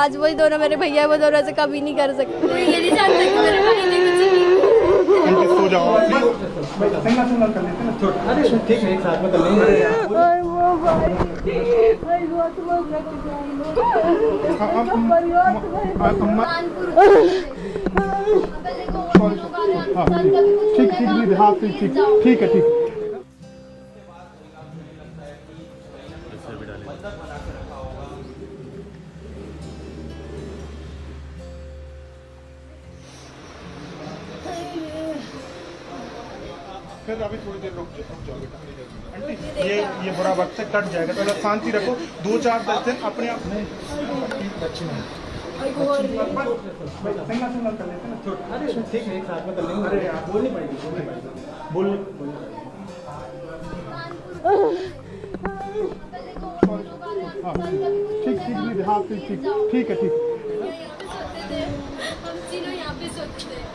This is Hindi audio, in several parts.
आज वही दोनों मेरे भैया वो दोनों से कभी नहीं कर सकते। ये नहीं जानते कि मेरे भाई ने कुछ नहीं। सो जाओ कर लेते हैं ना छोटा। अरे ठीक है, एक साथ में कर लेंगे। और वो भाई बहुत ठीक है। फिर अभी थोड़ी देर रुक जाओ बेटा। आंटी ये बुरा वक्त से कट जाएगा, तो शांति रखो। 2-4-10 दिन अपने आप बच्चे में सिंगल कर लेते हैं ना छोटा। अरे ठीक है, एक साथ में कर लेंगे। अरे यार बोल नहीं पाएंगे। बोल ठीक है। हम तीनों यहाँ पे सोचते हैं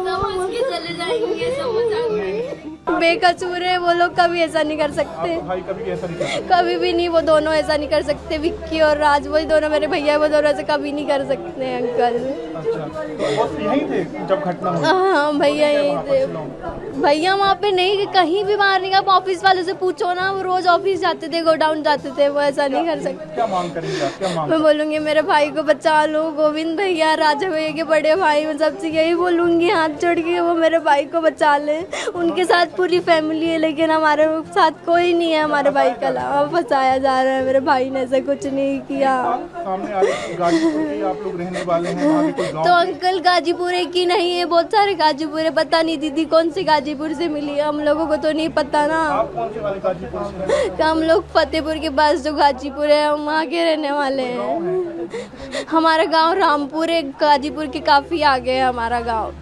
समझ के चले जाएंगे, समझ आएंगे। बेकसूर है वो लोग, कभी ऐसा नहीं कर सकते। भाई कभी ऐसा नहीं करता। कभी भी नहीं, वो दोनों ऐसा नहीं कर सकते। विक्की और राज वही दोनों मेरे भैया वो दोनों से कभी नहीं कर सकते अंकल। अच्छा, तो आप यहीं थे जब घटना हुई? हाँ भैया यहीं थे। भैया वहाँ पे नहीं, कहीं भी बाहर नहीं गया। ऑफिस वालों से पूछो ना, वो रोज ऑफिस जाते थे, गोडाउन जाते थे, वो ऐसा नहीं कर सकते। क्या मांग करेंगे आप? क्या मांग? मैं बोलूंगी मेरे भाई को बचा लो, गोविंद भैया, राजा भैया के बड़े भाई, मैं सबसे यही बोलूंगी हाथ जोड़ के वो मेरे भाई को बचा ले। उनके साथ पूरी फैमिली है, लेकिन हमारे साथ कोई नहीं है हमारे भाई के अलावा। फंसाया जा रहा है, मेरे भाई ने ऐसा कुछ नहीं किया। सामने आ रही गाजीपुर की आप लोग रहने वाले हैं, वहाँ के कोई गाँव? तो अंकल गाजीपुर की नहीं है, बहुत सारे गाजीपुर है। पता नहीं दीदी कौन से गाजीपुर से मिली है, हम लोगों को तो नहीं पता ना। आप कौन से वाले गाजीपुर से हैं? तो हम लोग फतेहपुर के पास जो गाजीपुर है, हम वहाँ के रहने वाले हैं। हमारा गांव रामपुर है, गाजीपुर के काफी आगे है हमारा गांव।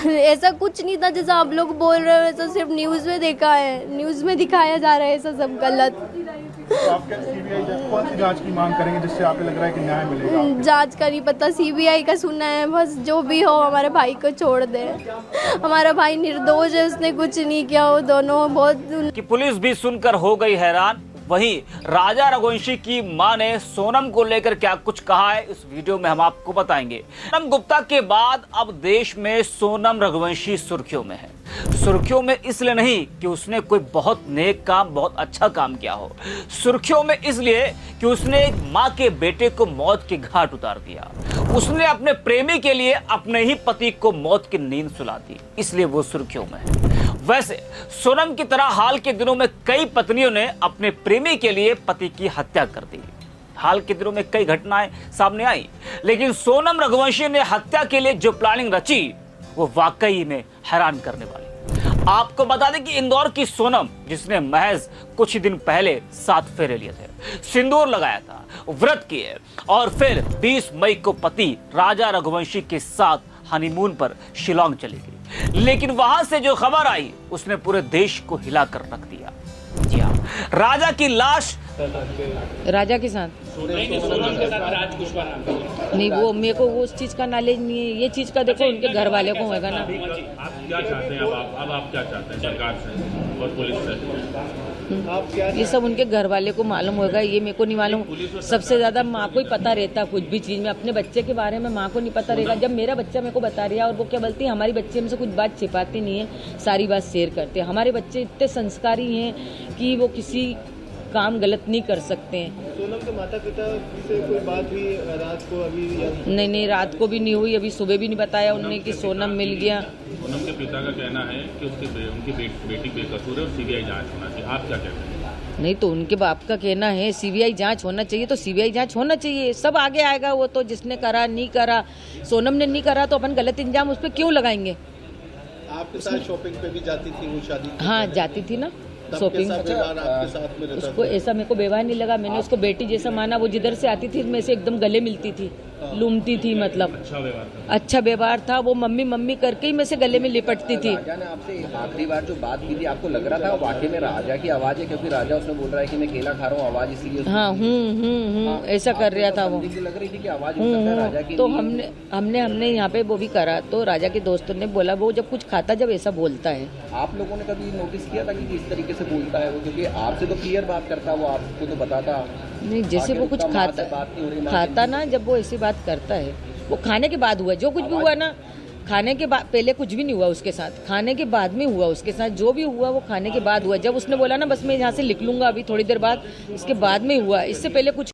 ऐसा कुछ नहीं था जैसा आप लोग बोल रहे हो, ऐसा सिर्फ न्यूज में देखा है, न्यूज में दिखाया जा रहा है, ऐसा सब गलत। तो आप क्या सीबीआई कौन सी जांच की मांग करेंगे जिससे आपको लग रहा है कि न्याय मिलेगा? जांच का नहीं पता, सीबीआई का सुनना है बस। जो भी हो हमारे भाई को छोड़ दे। हमारा भाई निर्दोष है, उसने कुछ नहीं किया। वो दोनों बहुत कि पुलिस भी सुनकर हो गई हैरान। वहीं राजा रघुवंशी की मां ने सोनम को लेकर क्या कुछ कहा है, इस वीडियो में हम आपको बताएंगे। सोनम गुप्ता के बाद अब देश में सोनम रघुवंशी सुर्खियों में है। सुर्खियों में इसलिए नहीं कि उसने कोई बहुत नेक काम, बहुत अच्छा काम किया हो। सुर्खियों में इसलिए कि उसने एक मां के बेटे को मौत के घाट उतार दिया। उसने अपने प्रेमी के लिए अपने ही पति को मौत की नींद सुला दी, इसलिए वो सुर्खियों में है। वैसे सोनम की तरह हाल के दिनों में कई पत्नियों ने अपने प्रेमी के लिए पति की हत्या कर दी। हाल के दिनों में कई घटनाएं सामने आई, लेकिन सोनम रघुवंशी ने हत्या के लिए जो प्लानिंग रची वो वाकई में हैरान करने वाली। आपको बता दें कि इंदौर की सोनम, जिसने महज कुछ ही दिन पहले 7 फेरे लिए थे, सिंदूर लगाया था, व्रत किए और फिर 20 मई को पति राजा रघुवंशी के साथ हनीमून पर शिलोंग चली गई। लेकिन वहां से जो खबर आई उसने पूरे देश को हिलाकर रख दिया। जी हाँ, राजा की लाश राजा के साथ नहीं, वो मेरे को वो उस चीज का नॉलेज नहीं है। ये चीज का देखो उनके घर वाले को होगा ना। आप क्या चाहते हैं? अब आप क्या चाहते हैं सरकार से और पुलिस से? ये सब उनके घर वाले को मालूम होगा, ये मेरे को नहीं मालूम। सबसे ज्यादा माँ को ही पता रहता कुछ भी चीज में। अपने बच्चे के बारे में माँ को नहीं पता रहेगा। जब मेरा बच्चा मेरे को बता रहा है, और वो क्या बोलती है, हमारी बच्चे में से कुछ बात छिपाती नहीं है, सारी बात शेयर करते हैं। हमारे बच्चे इतने संस्कारी हैं कि वो किसी काम गलत नहीं कर सकते हैं। सोनम के माता पिता से कोई बात हुई रात को? अभी नहीं, रात को भी नहीं हुई। अभी सुबह भी नहीं बताया उन्होंने कि सोनम मिल गया। सोनम के पिता का कहना है कि उनकी बेटी बेकसूर है और सीबीआई जांच होना चाहिए। आप क्या कहते हैं? नहीं, तो उनके बाप का कहना है सीबीआई जांच होना चाहिए, तो सीबीआई जांच होना चाहिए। सब आगे आएगा। वो तो जिसने करा नहीं करा, सोनम ने नहीं करा तो अपन गलत इंजाम उस पर क्यों लगाएंगे? आपके साथ शॉपिंग पे भी जाती थी वो शादी? हाँ जाती थी ना शॉपिंग। आपके साथ में रहता उसको ऐसा मेरे को व्यवहार नहीं लगा। मैंने उसको बेटी जैसा माना। वो जिधर से आती थी मैं से एकदम गले मिलती थी। लूमती थी, मतलब अच्छा व्यवहार था। अच्छा व्यवहार था। वो मम्मी मम्मी करके ही मैं से गले में लिपटती थी। राजा ने आपसे आखिरी बार जो बात की थी, आपको लग रहा था वाकई में राजा की आवाज है? क्योंकि राजा उसमें बोल रहा है कि मैं केला खा रहा हूँ, आवाज इसलिए हाँ, ऐसा कर रहा था वो। लग रही थी कि आवाज हो सकता है राजा की। तो हमने यहाँ पे वो भी करा, तो राजा के दोस्तों ने बोला वो जब कुछ खाता जब ऐसा बोलता है। आप लोगों ने कभी नोटिस किया था कि किस तरीके से बोलता है वो? क्योंकि आपसे तो क्लियर बात करता, वो आपको तो बताता नहीं, जैसे वो कुछ खाता ना, जब वो ऐसी बात करता है, वो खाने के बाद हुआ, जो कुछ भी हुआ ना, खाने के बाद, पहले कुछ भी नहीं हुआ उसके साथ, खाने के बाद में हुआ उसके साथ। जो भी हुआ वो खाने के बाद हुआ। जब उसने बोला ना बस मैं यहाँ से निकलूंगा अभी थोड़ी देर बाद, इसके बाद में हुआ, इससे पहले कुछ